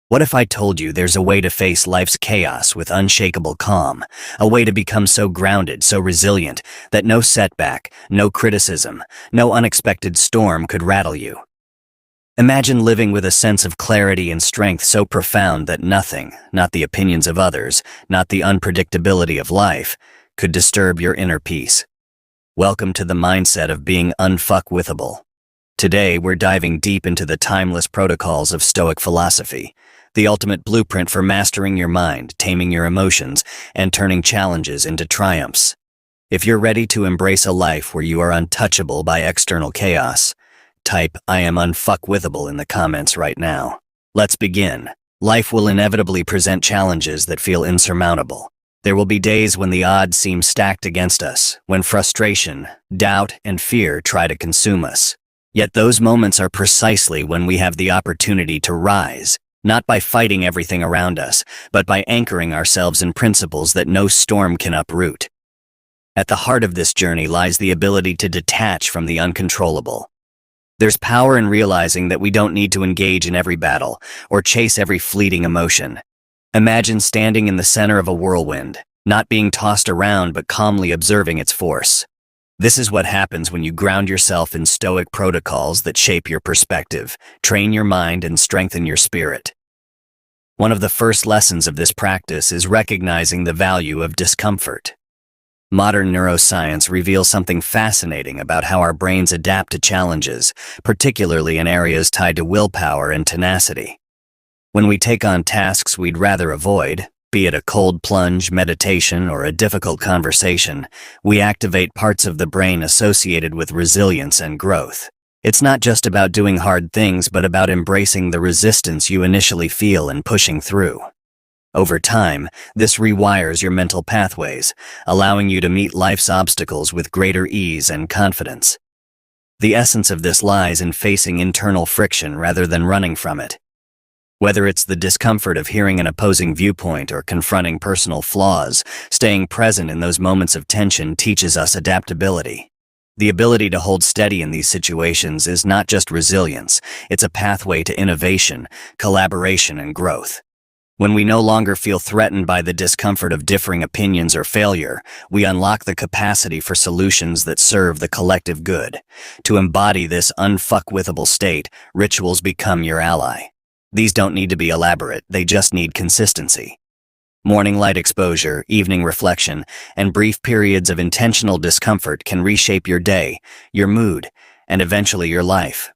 What if I told you there's a way to face life's chaos with unshakable calm, a way to become so grounded, so resilient, that no setback, no criticism, no unexpected storm could rattle you? Imagine living with a sense of clarity and strength so profound that nothing, not the opinions of others, not the unpredictability of life, could disturb your inner peace. Welcome to the mindset of being unfuckwithable. Today, we're diving deep into the timeless protocols of Stoic philosophy, the ultimate blueprint for mastering your mind, taming your emotions, and turning challenges into triumphs. If you're ready to embrace a life where you are untouchable by external chaos, type "I am unfuckwithable" in the comments right now. Let's begin. Life will inevitably present challenges that feel insurmountable. There will be days when the odds seem stacked against us, when frustration, doubt, and fear try to consume us. Yet those moments are precisely when we have the opportunity to rise, not by fighting everything around us, but by anchoring ourselves in principles that no storm can uproot. At the heart of this journey lies the ability to detach from the uncontrollable. There's power in realizing that we don't need to engage in every battle or chase every fleeting emotion. Imagine standing in the center of a whirlwind, not being tossed around but calmly observing its force. This is what happens when you ground yourself in Stoic protocols that shape your perspective, train your mind, and strengthen your spirit. One of the first lessons of this practice is recognizing the value of discomfort. Modern neuroscience reveals something fascinating about how our brains adapt to challenges, particularly in areas tied to willpower and tenacity. When we take on tasks we'd rather avoid, be it a cold plunge, meditation, or a difficult conversation, we activate parts of the brain associated with resilience and growth. It's not just about doing hard things, but about embracing the resistance you initially feel and pushing through. Over time, this rewires your mental pathways, allowing you to meet life's obstacles with greater ease and confidence. The essence of this lies in facing internal friction rather than running from it. Whether it's the discomfort of hearing an opposing viewpoint or confronting personal flaws, staying present in those moments of tension teaches us adaptability. The ability to hold steady in these situations is not just resilience, it's a pathway to innovation, collaboration, and growth. When we no longer feel threatened by the discomfort of differing opinions or failure, we unlock the capacity for solutions that serve the collective good. To embody this unfuckwithable state, rituals become your ally. These don't need to be elaborate, they just need consistency. Morning light exposure, evening reflection, and brief periods of intentional discomfort can reshape your day, your mood, and eventually your life.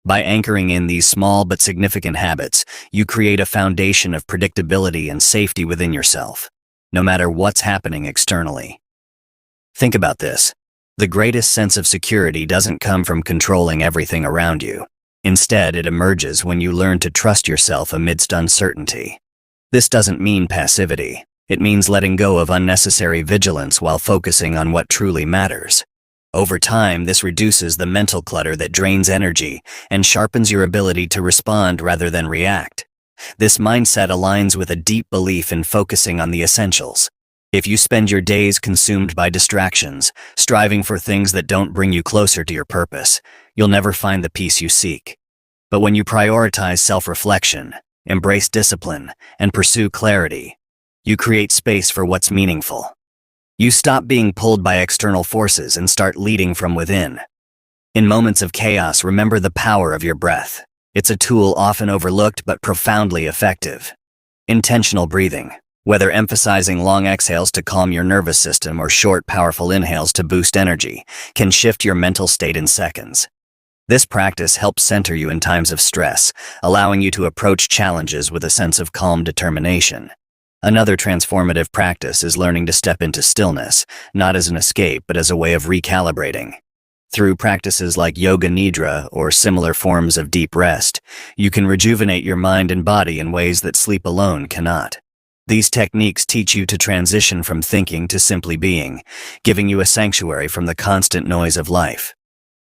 By anchoring in these small but significant habits, you create a foundation of predictability and safety within yourself, no matter what's happening externally. Think about this. The greatest sense of security doesn't come from controlling everything around you. Instead, it emerges when you learn to trust yourself amidst uncertainty. This doesn't mean passivity. It means letting go of unnecessary vigilance while focusing on what truly matters. Over time, this reduces the mental clutter that drains energy and sharpens your ability to respond rather than react. This mindset aligns with a deep belief in focusing on the essentials. If you spend your days consumed by distractions, striving for things that don't bring you closer to your purpose, you'll never find the peace you seek. But when you prioritize self-reflection, embrace discipline, and pursue clarity, you create space for what's meaningful. You stop being pulled by external forces and start leading from within. In moments of chaos, remember the power of your breath. It's a tool often overlooked but profoundly effective. Intentional breathing, whether emphasizing long exhales to calm your nervous system or short, powerful inhales to boost energy, can shift your mental state in seconds. This practice helps center you in times of stress, allowing you to approach challenges with a sense of calm determination. Another transformative practice is learning to step into stillness, not as an escape but as a way of recalibrating. Through practices like yoga nidra or similar forms of deep rest, you can rejuvenate your mind and body in ways that sleep alone cannot. These techniques teach you to transition from thinking to simply being, giving you a sanctuary from the constant noise of life.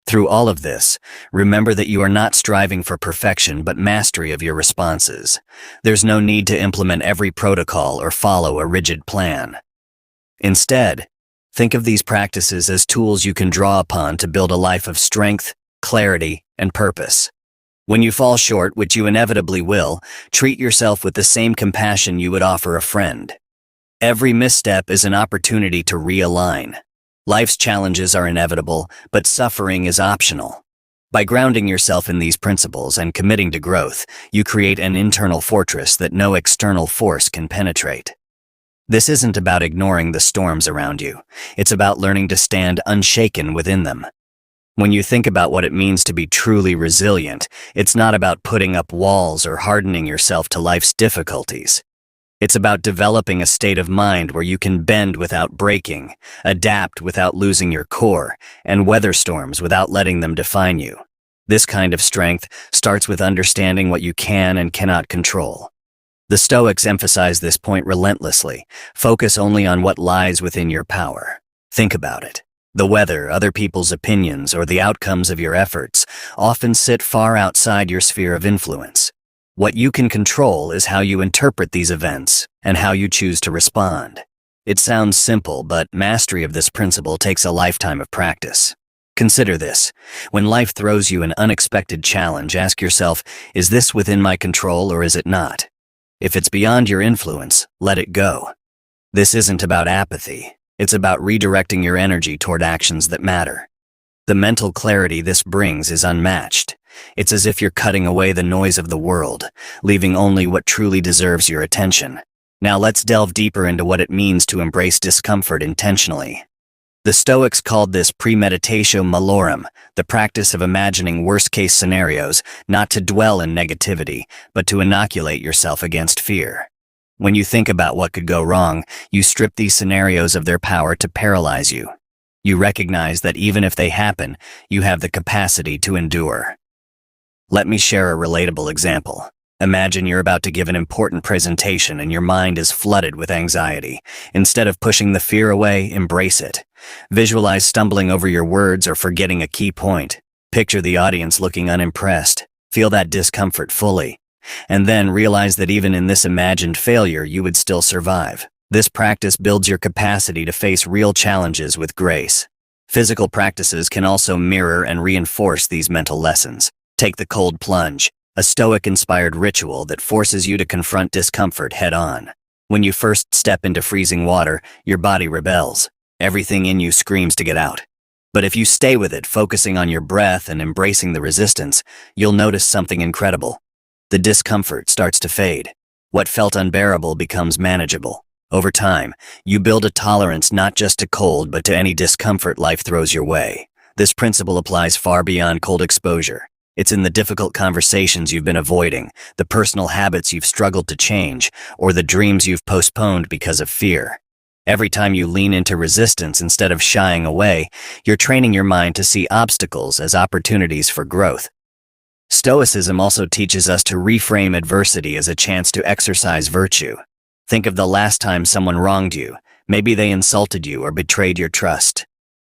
Through all of this, remember that you are not striving for perfection but mastery of your responses. There's no need to implement every protocol or follow a rigid plan. Instead, think of these practices as tools you can draw upon to build a life of strength, clarity, and purpose. When you fall short, which you inevitably will, treat yourself with the same compassion you would offer a friend. Every misstep is an opportunity to realign. Life's challenges are inevitable, but suffering is optional. By grounding yourself in these principles and committing to growth, you create an internal fortress that no external force can penetrate. This isn't about ignoring the storms around you. It's about learning to stand unshaken within them. When you think about what it means to be truly resilient, it's not about putting up walls or hardening yourself to life's difficulties. It's about developing a state of mind where you can bend without breaking, adapt without losing your core, and weather storms without letting them define you. This kind of strength starts with understanding what you can and cannot control. The Stoics emphasize this point relentlessly. Focus only on what lies within your power. Think about it. The weather, other people's opinions, or the outcomes of your efforts often sit far outside your sphere of influence. What you can control is how you interpret these events and how you choose to respond. It sounds simple, but mastery of this principle takes a lifetime of practice. Consider this. When life throws you an unexpected challenge, ask yourself, is this within my control or is it not? If it's beyond your influence, let it go. This isn't about apathy. It's about redirecting your energy toward actions that matter. The mental clarity this brings is unmatched. It's as if you're cutting away the noise of the world, leaving only what truly deserves your attention. Now let's delve deeper into what it means to embrace discomfort intentionally. The Stoics called this premeditatio malorum, the practice of imagining worst-case scenarios, not to dwell in negativity, but to inoculate yourself against fear. When you think about what could go wrong, you strip these scenarios of their power to paralyze you. You recognize that even if they happen, you have the capacity to endure. Let me share a relatable example. Imagine you're about to give an important presentation and your mind is flooded with anxiety. Instead of pushing the fear away, embrace it. Visualize stumbling over your words or forgetting a key point. Picture the audience looking unimpressed. Feel that discomfort fully. And then realize that even in this imagined failure, you would still survive. This practice builds your capacity to face real challenges with grace. Physical practices can also mirror and reinforce these mental lessons. Take the cold plunge, a Stoic-inspired ritual that forces you to confront discomfort head-on. When you first step into freezing water, your body rebels. Everything in you screams to get out. But if you stay with it, focusing on your breath and embracing the resistance, you'll notice something incredible. The discomfort starts to fade. What felt unbearable becomes manageable. Over time, you build a tolerance not just to cold, but to any discomfort life throws your way. This principle applies far beyond cold exposure. It's in the difficult conversations you've been avoiding, the personal habits you've struggled to change, or the dreams you've postponed because of fear. Every time you lean into resistance instead of shying away, you're training your mind to see obstacles as opportunities for growth. Stoicism also teaches us to reframe adversity as a chance to exercise virtue. Think of the last time someone wronged you. Maybe they insulted you or betrayed your trust.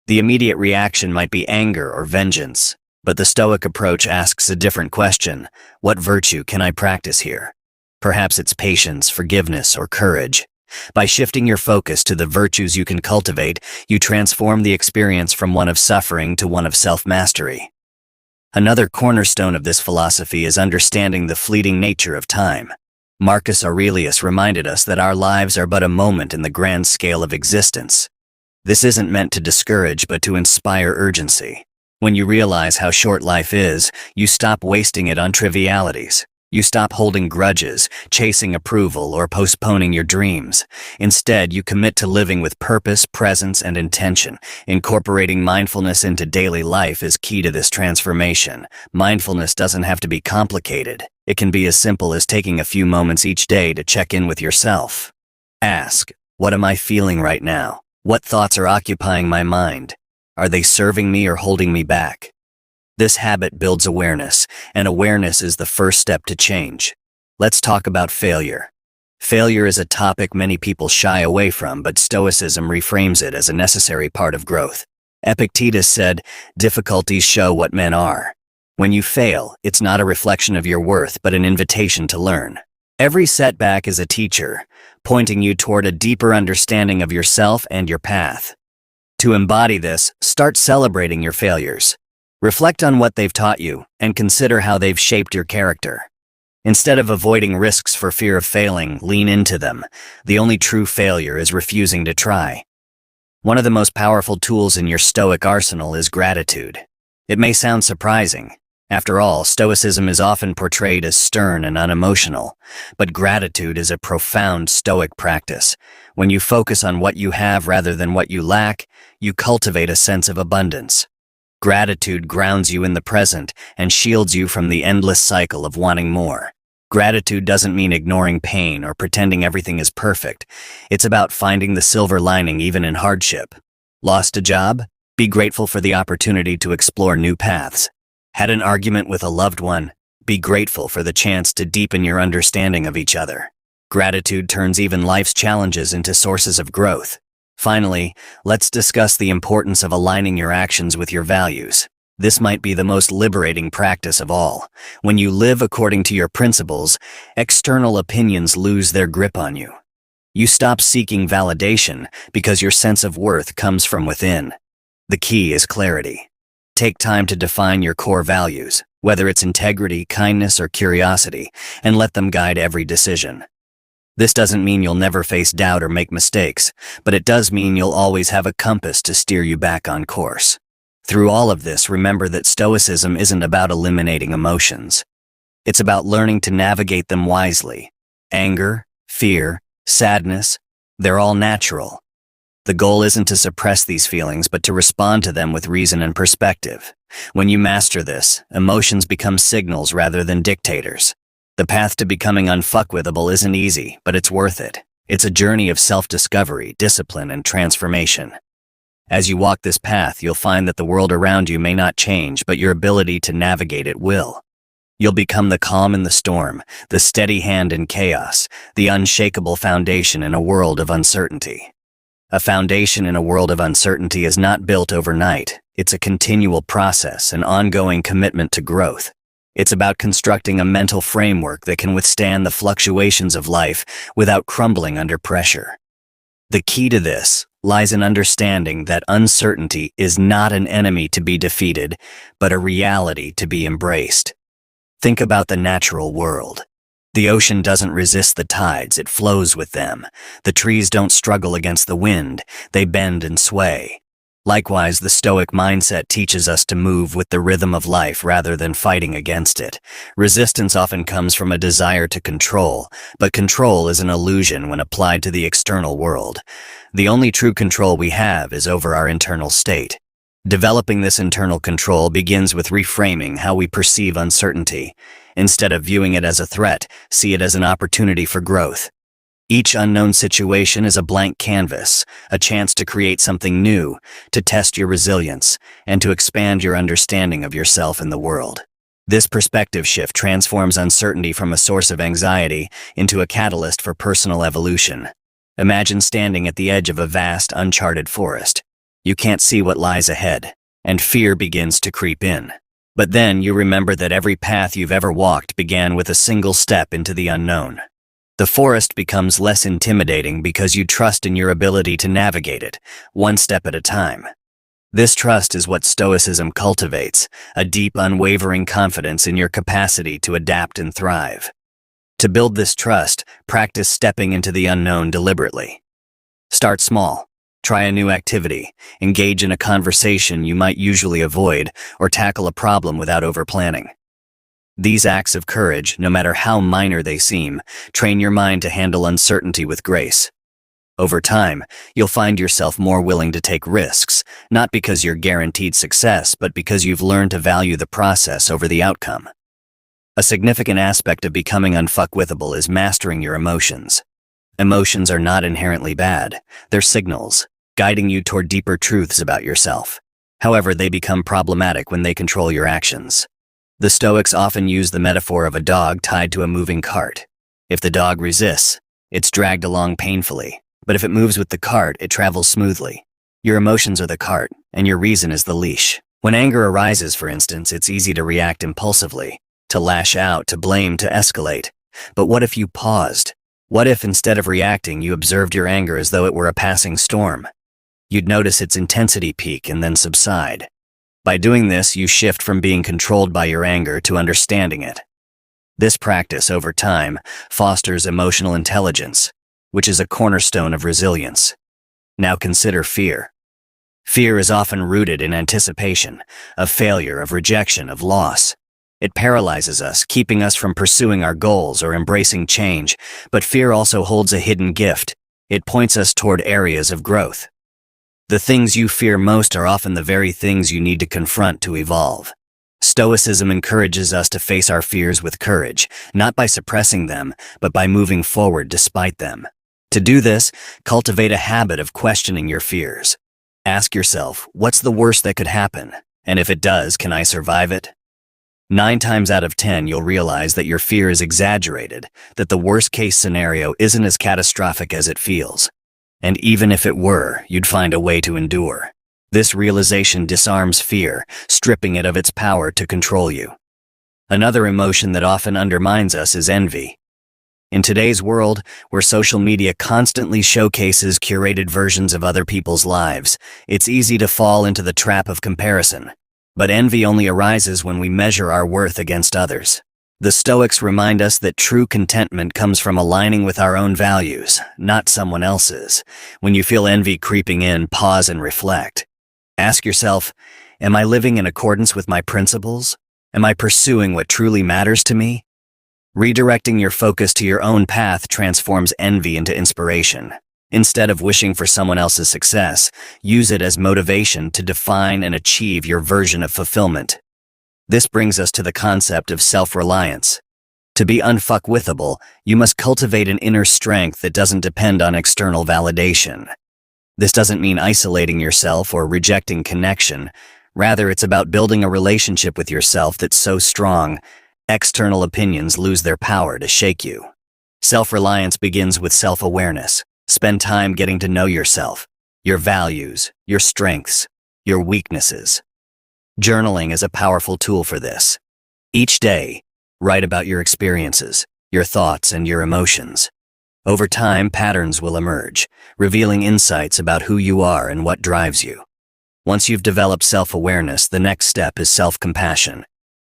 The immediate reaction might be anger or vengeance. But the Stoic approach asks a different question. What virtue can I practice here? Perhaps it's patience, forgiveness, or courage. By shifting your focus to the virtues you can cultivate, you transform the experience from one of suffering to one of self-mastery. Another cornerstone of this philosophy is understanding the fleeting nature of time. Marcus Aurelius reminded us that our lives are but a moment in the grand scale of existence. This isn't meant to discourage, but to inspire urgency. When you realize how short life is, you stop wasting it on trivialities. You stop holding grudges, chasing approval, or postponing your dreams. Instead, you commit to living with purpose, presence, and intention. Incorporating mindfulness into daily life is key to this transformation. Mindfulness doesn't have to be complicated. It can be as simple as taking a few moments each day to check in with yourself. Ask, what am I feeling right now? What thoughts are occupying my mind? Are they serving me or holding me back? This habit builds awareness, and awareness is the first step to change. Let's talk about failure. Failure is a topic many people shy away from, but Stoicism reframes it as a necessary part of growth. Epictetus said, "Difficulties show what men are." When you fail, it's not a reflection of your worth, but an invitation to learn. Every setback is a teacher, pointing you toward a deeper understanding of yourself and your path. To embody this, start celebrating your failures. Reflect on what they've taught you and consider how they've shaped your character. Instead of avoiding risks for fear of failing, lean into them. The only true failure is refusing to try. One of the most powerful tools in your Stoic arsenal is gratitude. It may sound surprising. After all, Stoicism is often portrayed as stern and unemotional, but gratitude is a profound Stoic practice. When you focus on what you have rather than what you lack, you cultivate a sense of abundance. Gratitude grounds you in the present and shields you from the endless cycle of wanting more. Gratitude doesn't mean ignoring pain or pretending everything is perfect. It's about finding the silver lining even in hardship. Lost a job? Be grateful for the opportunity to explore new paths. Had an argument with a loved one? Be grateful for the chance to deepen your understanding of each other. Gratitude turns even life's challenges into sources of growth. Finally, let's discuss the importance of aligning your actions with your values. This might be the most liberating practice of all. When you live according to your principles, external opinions lose their grip on you. You stop seeking validation because your sense of worth comes from within. The key is clarity. Take time to define your core values, whether it's integrity, kindness, or curiosity, and let them guide every decision. This doesn't mean you'll never face doubt or make mistakes, but it does mean you'll always have a compass to steer you back on course. Through all of this, remember that Stoicism isn't about eliminating emotions. It's about learning to navigate them wisely. Anger, fear, sadness, they're all natural. The goal isn't to suppress these feelings, but to respond to them with reason and perspective. When you master this, emotions become signals rather than dictators. The path to becoming unfuckwithable isn't easy, but it's worth it. It's a journey of self-discovery, discipline, and transformation. As you walk this path, you'll find that the world around you may not change, but your ability to navigate it will. You'll become the calm in the storm, the steady hand in chaos, the unshakable foundation in a world of uncertainty. A foundation in a world of uncertainty is not built overnight. It's a continual process, an ongoing commitment to growth. It's about constructing a mental framework that can withstand the fluctuations of life without crumbling under pressure. The key to this lies in understanding that uncertainty is not an enemy to be defeated, but a reality to be embraced. Think about the natural world. The ocean doesn't resist the tides, it flows with them. The trees don't struggle against the wind, they bend and sway. Likewise, the Stoic mindset teaches us to move with the rhythm of life rather than fighting against it. Resistance often comes from a desire to control, but control is an illusion when applied to the external world. The only true control we have is over our internal state. Developing this internal control begins with reframing how we perceive uncertainty. Instead of viewing it as a threat, see it as an opportunity for growth. Each unknown situation is a blank canvas, a chance to create something new, to test your resilience, and to expand your understanding of yourself and the world. This perspective shift transforms uncertainty from a source of anxiety into a catalyst for personal evolution. Imagine standing at the edge of a vast, uncharted forest. You can't see what lies ahead, and fear begins to creep in. But then you remember that every path you've ever walked began with a single step into the unknown. The forest becomes less intimidating because you trust in your ability to navigate it, one step at a time. This trust is what Stoicism cultivates, a deep, unwavering confidence in your capacity to adapt and thrive. To build this trust, practice stepping into the unknown deliberately. Start small. Try a new activity, engage in a conversation you might usually avoid, or tackle a problem without overplanning. These acts of courage, no matter how minor they seem, train your mind to handle uncertainty with grace. Over time, you'll find yourself more willing to take risks, not because you're guaranteed success, but because you've learned to value the process over the outcome. A significant aspect of becoming unfuckwithable is mastering your emotions. Emotions are not inherently bad, they're signals, guiding you toward deeper truths about yourself. However, they become problematic when they control your actions. The Stoics often use the metaphor of a dog tied to a moving cart. If the dog resists, it's dragged along painfully, but if it moves with the cart, it travels smoothly. Your emotions are the cart, and your reason is the leash. When anger arises, for instance, it's easy to react impulsively, to lash out, to blame, to escalate. But what if you paused? What if, instead of reacting, you observed your anger as though it were a passing storm? You'd notice its intensity peak and then subside. By doing this, you shift from being controlled by your anger to understanding it. This practice, over time, fosters emotional intelligence, which is a cornerstone of resilience. Now consider fear. Fear is often rooted in anticipation, of failure, of rejection, of loss. It paralyzes us, keeping us from pursuing our goals or embracing change, but fear also holds a hidden gift. It points us toward areas of growth. The things you fear most are often the very things you need to confront to evolve. Stoicism encourages us to face our fears with courage, not by suppressing them, but by moving forward despite them. To do this, cultivate a habit of questioning your fears. Ask yourself, what's the worst that could happen? And if it does, can I survive it? 9 times out of 10, you'll realize that your fear is exaggerated, that the worst-case scenario isn't as catastrophic as it feels. And even if it were, you'd find a way to endure. This realization disarms fear, stripping it of its power to control you. Another emotion that often undermines us is envy. In today's world, where social media constantly showcases curated versions of other people's lives, it's easy to fall into the trap of comparison. But envy only arises when we measure our worth against others. The Stoics remind us that true contentment comes from aligning with our own values, not someone else's. When you feel envy creeping in, pause and reflect. Ask yourself, am I living in accordance with my principles? Am I pursuing what truly matters to me? Redirecting your focus to your own path transforms envy into inspiration. Instead of wishing for someone else's success, use it as motivation to define and achieve your version of fulfillment. This brings us to the concept of self-reliance. To be unfuckwithable, you must cultivate an inner strength that doesn't depend on external validation. This doesn't mean isolating yourself or rejecting connection. Rather, it's about building a relationship with yourself that's so strong, external opinions lose their power to shake you. Self-reliance begins with self-awareness. Spend time getting to know yourself, your values, your strengths, your weaknesses. Journaling is a powerful tool for this. Each day, write about your experiences, your thoughts, and your emotions. Over time, patterns will emerge, revealing insights about who you are and what drives you. Once you've developed self-awareness, the next step is self-compassion.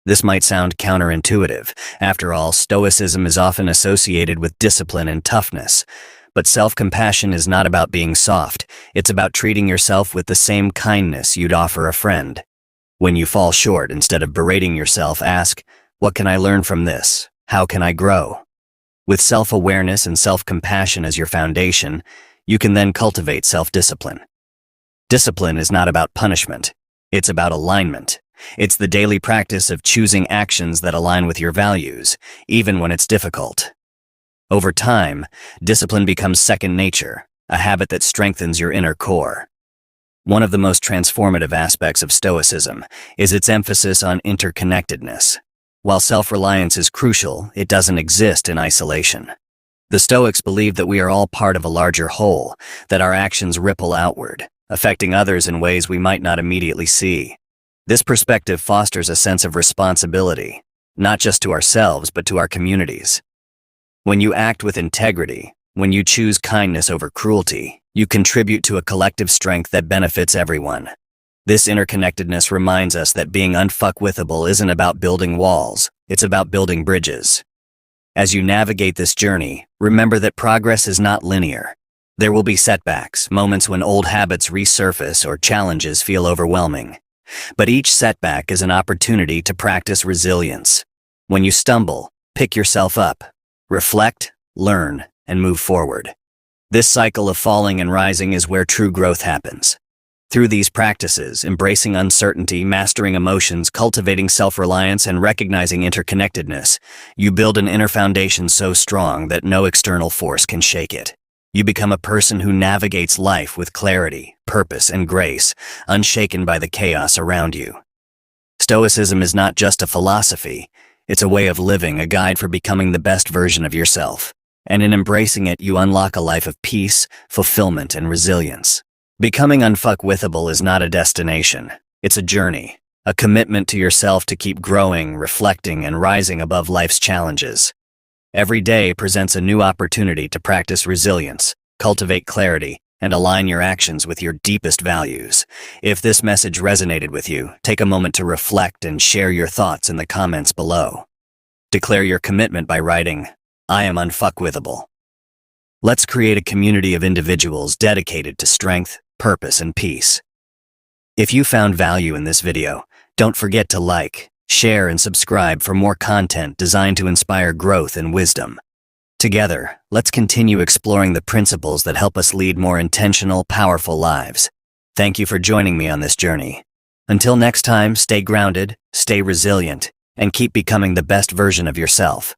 This might sound counterintuitive. After all, Stoicism is often associated with discipline and toughness. But self-compassion is not about being soft. It's about treating yourself with the same kindness you'd offer a friend. When you fall short, instead of berating yourself, ask, what can I learn from this? How can I grow? With self-awareness and self-compassion as your foundation, you can then cultivate self-discipline. Discipline is not about punishment. It's about alignment. It's the daily practice of choosing actions that align with your values, even when it's difficult. Over time, discipline becomes second nature, a habit that strengthens your inner core. One of the most transformative aspects of Stoicism is its emphasis on interconnectedness. While self-reliance is crucial, it doesn't exist in isolation. The Stoics believe that we are all part of a larger whole, that our actions ripple outward, affecting others in ways we might not immediately see. This perspective fosters a sense of responsibility, not just to ourselves, but to our communities. When you act with integrity, when you choose kindness over cruelty, you contribute to a collective strength that benefits everyone. This interconnectedness reminds us that being unfuckwithable isn't about building walls, it's about building bridges. As you navigate this journey, remember that progress is not linear. There will be setbacks, moments when old habits resurface or challenges feel overwhelming. But each setback is an opportunity to practice resilience. When you stumble, pick yourself up. Reflect, learn, and move forward. This cycle of falling and rising is where true growth happens. Through these practices, embracing uncertainty, mastering emotions, cultivating self-reliance, and recognizing interconnectedness, you build an inner foundation so strong that no external force can shake it. You become a person who navigates life with clarity, purpose, and grace, unshaken by the chaos around you. Stoicism is not just a philosophy. It's a way of living, a guide for becoming the best version of yourself. And in embracing it, you unlock a life of peace, fulfillment, and resilience. Becoming unfuckwithable is not a destination. It's a journey, a commitment to yourself to keep growing, reflecting, and rising above life's challenges. Every day presents a new opportunity to practice resilience, cultivate clarity, and align your actions with your deepest values. If this message resonated with you, take a moment to reflect and share your thoughts in the comments below. Declare your commitment by writing, "I am unfuckwithable." Let's create a community of individuals dedicated to strength, purpose, and peace. If you found value in this video, don't forget to like, share, and subscribe for more content designed to inspire growth and wisdom. Together, let's continue exploring the principles that help us lead more intentional, powerful lives. Thank you for joining me on this journey. Until next time, stay grounded, stay resilient, and keep becoming the best version of yourself.